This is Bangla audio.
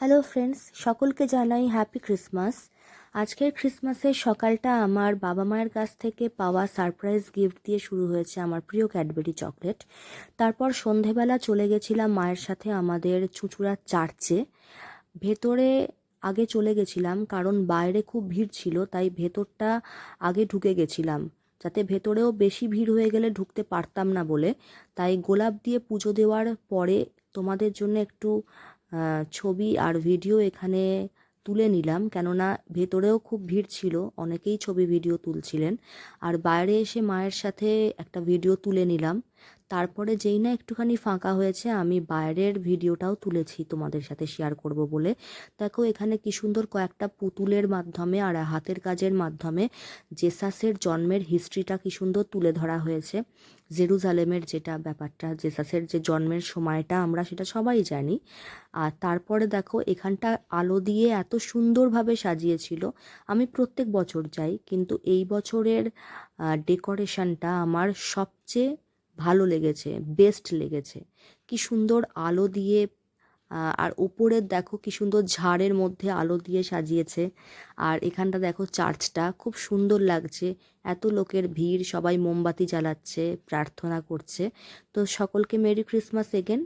হ্যালো ফ্রেন্ডস, সকলকে জানাই হ্যাপি ক্রিসমাস। আজকের ক্রিসমাসের সকালটা আমার বাবা মায়ের কাছ থেকে পাওয়া সারপ্রাইজ গিফট দিয়ে শুরু হয়েছে, আমার প্রিয় ক্যাডবেরি চকলেট। তারপর সন্ধেবেলা চলে গেছিলাম মায়ের সাথে আমাদের চুঁচুড়ার চার্চে। ভেতরে আগে চলে গেছিলাম কারণ বাইরে খুব ভিড় ছিল, তাই ভেতরটা আগে ঢুকে গেছিলাম, যাতে ভেতরেও বেশি ভিড় হয়ে গেলে ঢুকতে পারতাম না বলে। তাই গোলাপ দিয়ে পুজো দেওয়ার পরে তোমাদের জন্য একটু ছবি আর ভিডিও এখানে তুলে নিলাম, কেননা ভেতরেও খুব ভিড় ছিল, অনেকেই ছবি ভিডিও তুলছিলেন। আর বাইরে এসে মায়ের সাথে একটা ভিডিও তুলে নিলাম। তারপরে যেই না একটুখানি ফাঁকা হয়েছে, আমি বাইরের ভিডিওটাও তুলেছি তোমাদের সাথে শেয়ার করব বলে। দেখো এখানে কি সুন্দর কয়েকটা পুতুলের মাধ্যমে আর হাতের কাজের মাধ্যমে জেসাসের জন্মের হিস্ট্রিটা কি সুন্দর তুলে ধরা হয়েছে। জেরুজালেমের যেটা ব্যাপারটা, জেসাসের যে জন্মের সময়টা আমরা সেটা সবাই জানি। আর তারপরে দেখো এখানটা আলো দিয়ে এত সুন্দরভাবে সাজিয়েছিল। আমি প্রত্যেক বছর যাই, কিন্তু এই বছরের ডেকোরেশনটা আমার সবচেয়ে ভালো লেগেছে, বেস্ট লেগেছে। কি সুন্দর আলো দিয়ে আর ওপরের দেখো কি সুন্দর ঝাড়ের মধ্যে আলো দিয়ে সাজিয়েছে। আর এখানটা দেখো চার্চটা খুব সুন্দর লাগছে, এত লোকের ভিড়, সবাই মোমবাতি জ্বালাচ্ছে, প্রার্থনা করছে। তো সকলকে মেরি ক্রিসমাস এগেন।